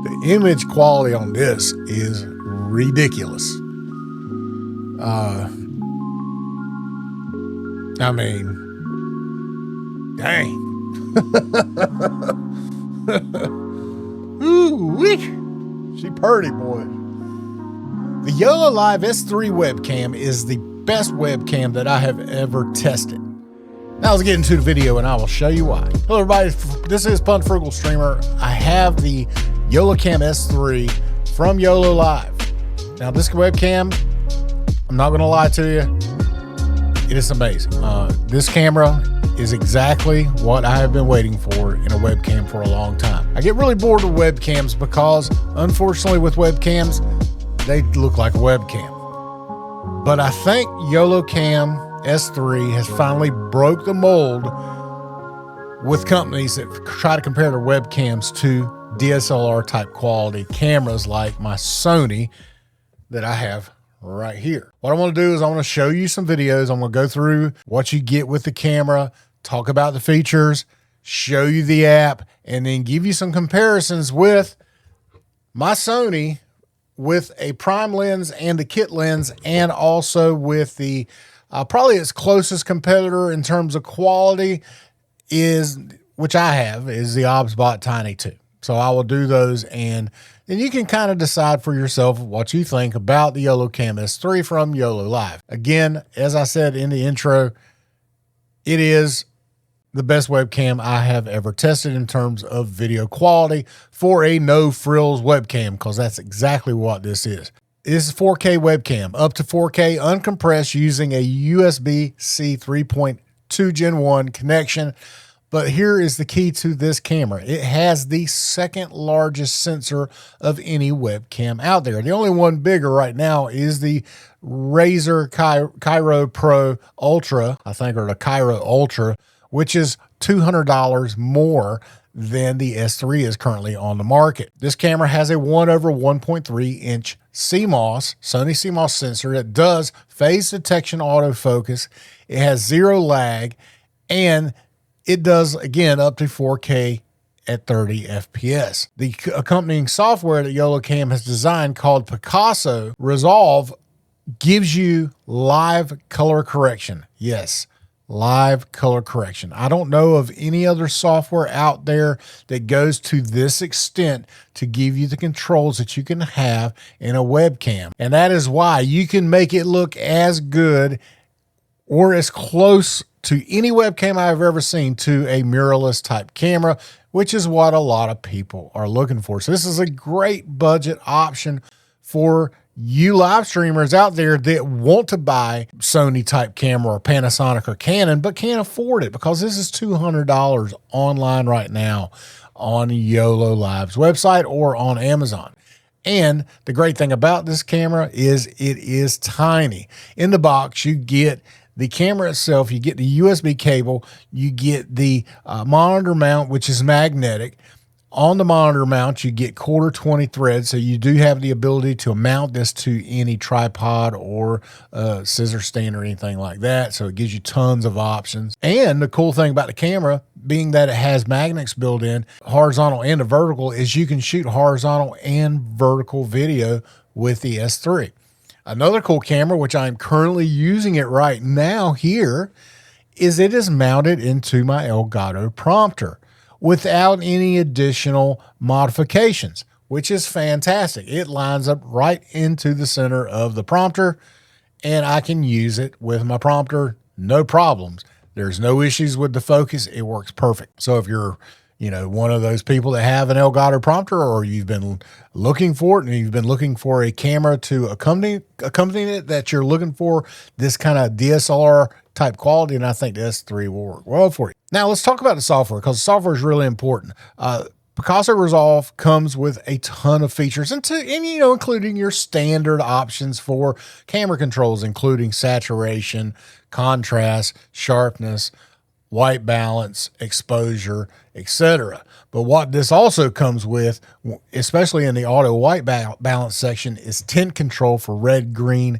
The image quality on this is ridiculous. I mean, dang. Ooh, wee. She purty, boy. The Yololiv S3 webcam is the best webcam that I have ever tested. Now let's get into the video and I will show you why. Hello everybody, this is Pun Frugal Streamer. I have the Yolocam S3 from Yololiv. Now this webcam, I'm not gonna lie to you, it is amazing. This camera is exactly what I have been waiting for in a webcam for a long time. I get really bored with webcams because unfortunately with webcams, they look like a webcam. But I think Yolocam S3 has finally broke the mold with companies that try to compare their webcams to DSLR type quality cameras like my Sony that I have right here. What I want to do is I want to show you some videos. I'm going to go through what you get with the camera, talk about the features, show you the app, and then give you some comparisons with my Sony with a prime lens and the kit lens, and also with the probably its closest competitor in terms of quality is, which I have, is the OBS Tiny 2. So I will do those, and then you can kind of decide for yourself what you think about the Yolocam S3 from Yololiv. Again, as I said in the intro, it is the best webcam I have ever tested in terms of video quality for a no frills webcam, because that's exactly what this is. This is a 4K webcam, up to 4K uncompressed using a USB-C 3.2 Gen 1 connection. But here is the key to this camera. It has the second largest sensor of any webcam out there. The only one bigger right now is the Razer Cairo Pro Ultra, I think, or the Cairo Ultra, which is $200 more than the S3 is currently on the market. This camera has a 1/1.3 inch CMOS, Sony CMOS sensor that does phase detection autofocus. It has zero lag, and it does, again, up to 4K at 30 FPS. The accompanying software that Yolocam has designed, called Picasso Resolve, gives you live color correction. Yes, live color correction. I don't know of any other software out there that goes to this extent to give you the controls that you can have in a webcam. And that is why you can make it look as good or as close to any webcam I've ever seen to a mirrorless type camera, which is what a lot of people are looking for. So this is a great budget option for you live streamers out there that want to buy Sony type camera or Panasonic or Canon, but can't afford it, because this is $200 online right now on Yololiv's website or on Amazon. And the great thing about this camera is it is tiny. In the box, you get the camera itself, you get the USB cable, you get the monitor mount, which is magnetic. On the monitor mount, you get 1/4 threads, so you do have the ability to mount this to any tripod or scissor stand or anything like that, so it gives you tons of options. And the cool thing about the camera, being that it has magnets built in, horizontal and the vertical, is you can shoot horizontal and vertical video with the S3. Another cool camera, which I'm currently using it right now here, is it is mounted into my Elgato prompter without any additional modifications, which is fantastic. It lines up right into the center of the prompter, and I can use it with my prompter, no problems. There's no issues with the focus. It works perfect. So if you're, one of those people that have an Elgato prompter, or you've been looking for it and you've been looking for a camera to accompany it, that you're looking for this kind of DSLR type quality, and I think the S3 will work well for you. Now let's talk about the software, because the software is really important. Picasso Resolve comes with a ton of features, including your standard options for camera controls, including saturation, contrast, sharpness, white balance, exposure, etc. But what this also comes with, especially in the auto white balance section, is tint control for red, green,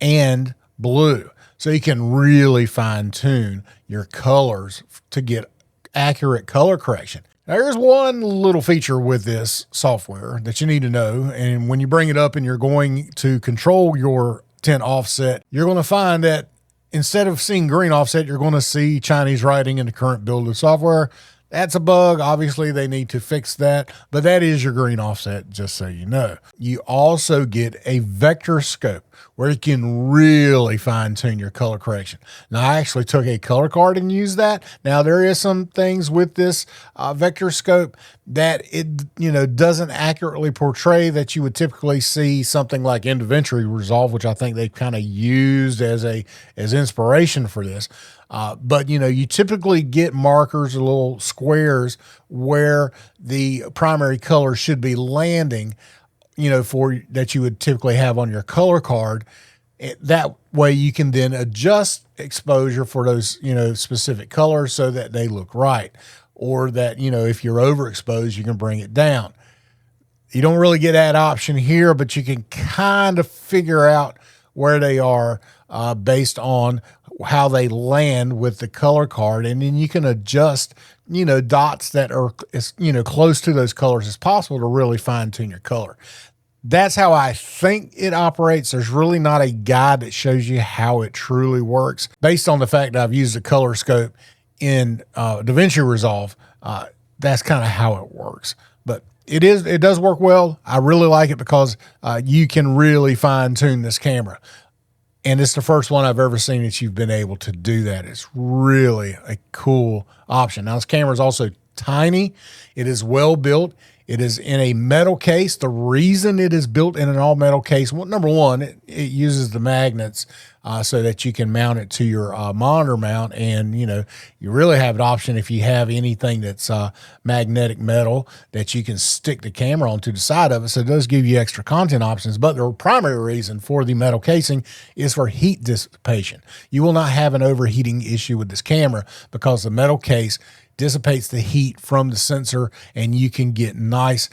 and blue. So you can really fine tune your colors to get accurate color correction. Now, here's one little feature with this software that you need to know. And when you bring it up and you're going to control your tint offset, you're going to find that instead of seeing green offset, you're going to see Chinese writing in the current build of the software. That's a bug. Obviously, they need to fix that, but that is your green offset, just so you know. You also get a vector scope where you can really fine tune your color correction. Now, I actually took a color card and used that. Now, there is some things with this vector scope that it doesn't accurately portray that you would typically see something like inventory resolve, which I think they kind of used as inspiration for this. But you typically get markers or little squares where the primary color should be landing, for that you would typically have on your color card. That way you can then adjust exposure for those, specific colors so that they look right. Or that, if you're overexposed, you can bring it down. You don't really get that option here, but you can kind of figure out where they are based on how they land with the color card. And then you can adjust, dots that are, close to those colors as possible to really fine tune your color. That's how I think it operates. There's really not a guide that shows you how it truly works. Based on the fact that I've used the color scope in DaVinci Resolve, that's kind of how it works. But it does work well. I really like it because you can really fine tune this camera. And it's the first one I've ever seen that you've been able to do that. It's really a cool option. Now, this camera is also tiny. It is well built. It is in a metal case. The reason it is built in an all metal case, well, number one, it uses the magnets so that you can mount it to your monitor mount. And, you really have an option if you have anything that's magnetic metal that you can stick the camera onto the side of it. So it does give you extra content options. But the primary reason for the metal casing is for heat dissipation. You will not have an overheating issue with this camera because the metal case dissipates the heat from the sensor, and you can get nice,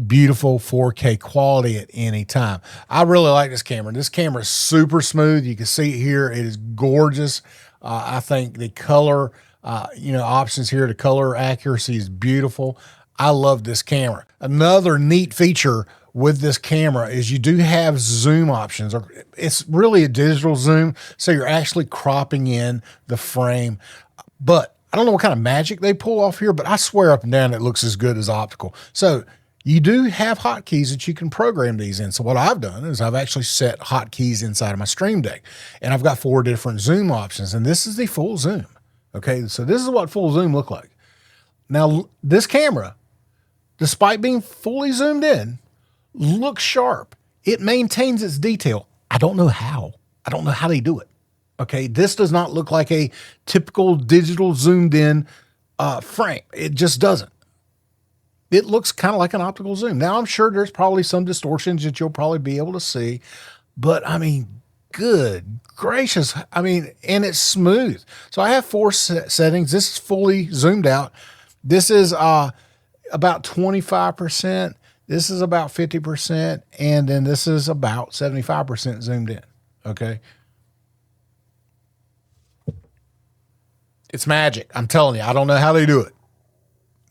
beautiful 4K quality at any time. I really like this camera. This camera is super smooth. You can see it here. It is gorgeous. I think the color, options here, the color accuracy is beautiful. I love this camera. Another neat feature with this camera is you do have zoom options. It's really a digital zoom, so you're actually cropping in the frame. But I don't know what kind of magic they pull off here, but I swear up and down it looks as good as optical. So you do have hotkeys that you can program these in. So what I've done is I've actually set hotkeys inside of my Stream Deck, and I've got 4 different zoom options, and this is the full zoom. Okay, so this is what full zoom look like. Now, this camera, despite being fully zoomed in, looks sharp. It maintains its detail. I don't know how. I don't know how they do it. Okay, this does not look like a typical digital zoomed in frame. It just doesn't. It looks kind of like an optical zoom. Now, I'm sure there's probably some distortions that you'll probably be able to see, but I mean, good gracious. I mean, and it's smooth. So I have 4 settings. This is fully zoomed out. This is about 25%. This is about 50%. And then this is about 75% zoomed in. Okay. It's magic. I'm telling you, I don't know how they do it.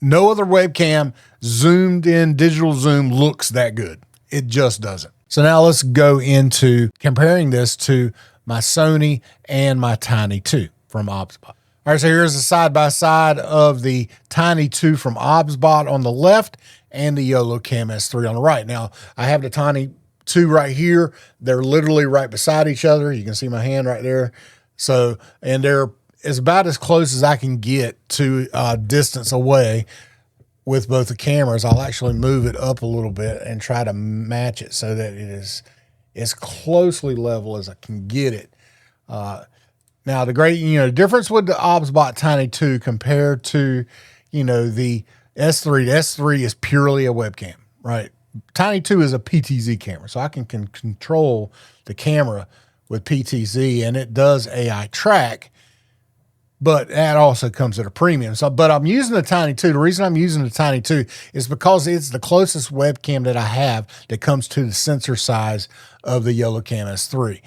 No other webcam zoomed in digital zoom looks that good. It just doesn't. So now let's go into comparing this to my Sony and my Tiny 2 from OBSBot. All right, so here's a side-by-side of the Tiny 2 from OBSBot on the left and the Yololiv S3 on the right. Now, I have the Tiny 2 right here. They're literally right beside each other. You can see my hand right there. So, and they're is about as close as I can get to distance away with both the cameras. I'll actually move it up a little bit and try to match it so that it is as closely level as I can get it. Now, the great, difference with the OBSBot Tiny 2 compared to, the S3. The S3 is purely a webcam, right? Tiny 2 is a PTZ camera, so I can control the camera with PTZ, and it does AI track. But that also comes at a premium. So, but I'm using the Tiny 2. The reason I'm using the Tiny 2 is because it's the closest webcam that I have that comes to the sensor size of the Yololiv S3.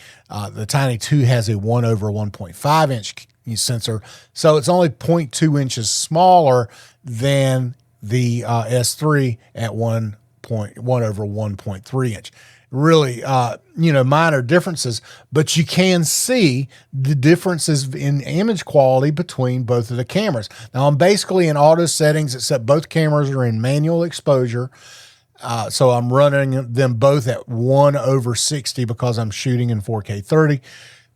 The Tiny 2 has a 1/1.5 inch sensor, so it's only 0.2 inches smaller than the S3 at 1.1/1.3 inch. Really, minor differences, but you can see the differences in image quality between both of the cameras. Now, I'm basically in auto settings, except both cameras are in manual exposure. So I'm running them both at 1/60 because I'm shooting in 4K 30.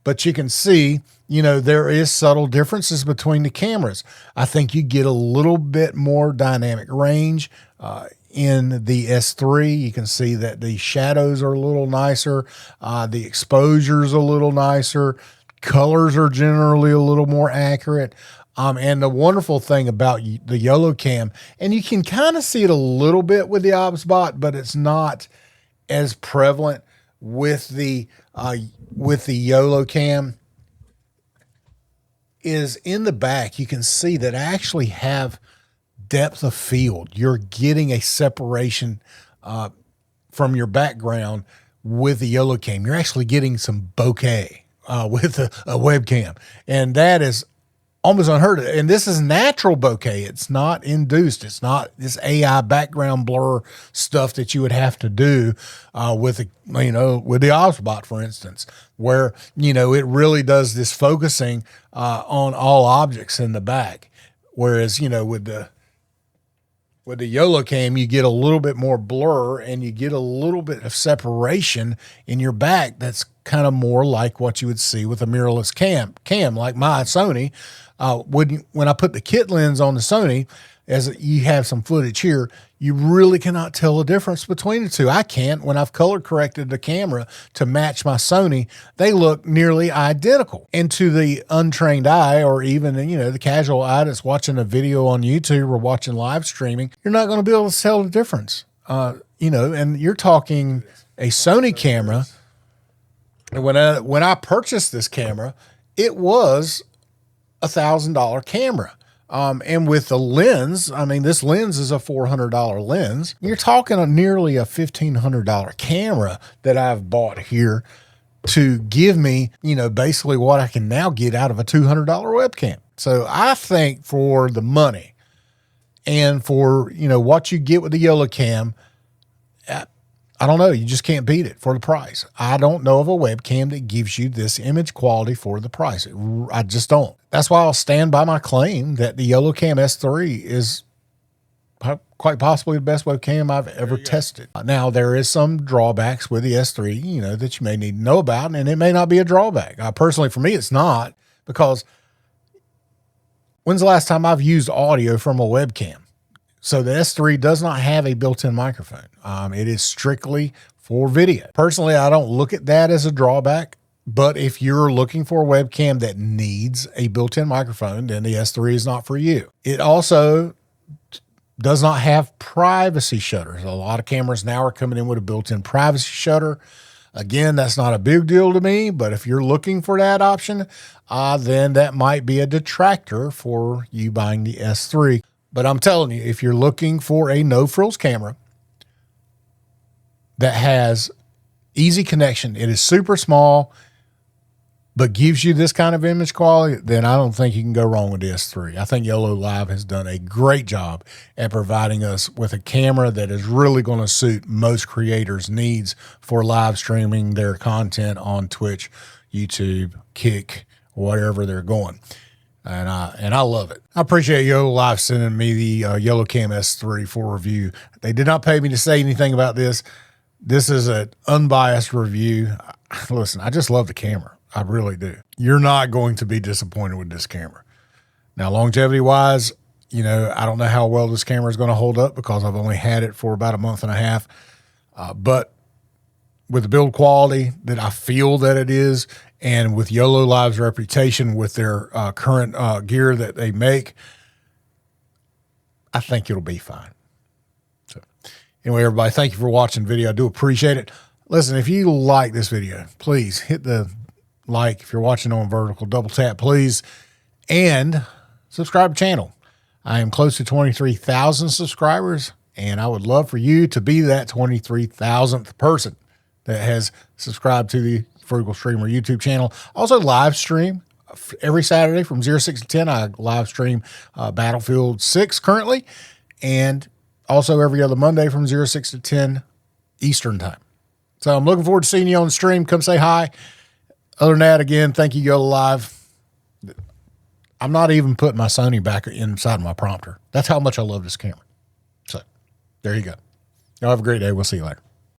But you can see, there is subtle differences between the cameras. I think you get a little bit more dynamic range in the S3. You can see that the shadows are a little nicer. The exposure's a little nicer. Colors are generally a little more accurate. And the wonderful thing about the Yolocam, and you can kind of see it a little bit with the OBSBot, but it's not as prevalent with the Yolocam, is in the back. You can see that I actually have depth of field. You're getting a separation from your background with the Yolocam. You're actually getting some bokeh with a webcam, and that is almost unheard of. And this is natural bokeh. It's not induced. It's not this AI background blur stuff that you would have to do with the OBSBot, for instance, where, it really does this focusing on all objects in the back. Whereas, with the Yolocam, you get a little bit more blur and you get a little bit of separation in your back. That's kind of more like what you would see with a mirrorless cam like my Sony. When I put the kit lens on the Sony, as you have some footage here, you really cannot tell the difference between the two. I can't. When I've color corrected the camera to match my Sony, they look nearly identical. And to the untrained eye, or even, the casual eye that's watching a video on YouTube or watching live streaming, you're not going to be able to tell the difference. And you're talking a Sony camera. When I purchased this camera, it was $1,000 camera. And with the lens, this lens is a $400 lens. You're talking nearly a $1,500 camera that I've bought here to give me, basically what I can now get out of a $200 webcam. So I think for the money and for, what you get with the Yolocam, I don't know. You just can't beat it for the price. I don't know of a webcam that gives you this image quality for the price. I just don't. That's why I'll stand by my claim that the Yolocam S3 is quite possibly the best webcam I've ever tested. Now, there is some drawbacks with the S3, that you may need to know about, and it may not be a drawback. Personally, for me, it's not, because when's the last time I've used audio from a webcam? So the S3 does not have a built-in microphone. It is strictly for video. Personally, I don't look at that as a drawback, but if you're looking for a webcam that needs a built-in microphone, then the S3 is not for you. It also does not have privacy shutters. A lot of cameras now are coming in with a built-in privacy shutter. Again, that's not a big deal to me, but if you're looking for that option, then that might be a detractor for you buying the S3. But I'm telling you, if you're looking for a no-frills camera that has easy connection, it is super small, but gives you this kind of image quality, then I don't think you can go wrong with the S3. I think Yololiv has done a great job at providing us with a camera that is really going to suit most creators' needs for live streaming their content on Twitch, YouTube, Kick, whatever they're going. And I love it. I appreciate Yololiv sending me the Yolocam S3 for review. They did not pay me to say anything about this. This is an unbiased review. Listen, I just love the camera. I really do. You're not going to be disappointed with this camera. Now, longevity-wise, I don't know how well this camera is going to hold up because I've only had it for about a month and a half. But with the build quality that I feel that it is, and with Yololiv's reputation with their current gear that they make, I think it'll be fine. So anyway, everybody, thank you for watching the video. I do appreciate it. Listen, if you like this video, please hit the like. If you're watching on vertical, double tap, please, and subscribe to the channel. I am close to 23,000 subscribers, and I would love for you to be that 23,000th person that has subscribed to the Frugal Streamer YouTube channel. Also live stream every Saturday from 06 to 10, I live stream Battlefield 6 currently, and also every other Monday from 06 to 10 Eastern time. So I'm looking forward to seeing you on the stream. Come say hi. Other than that, again, thank you, Yololiv. I'm not even putting my Sony back inside my prompter. That's how much I love this camera. So there you go. Y'all have a great day. We'll see you later.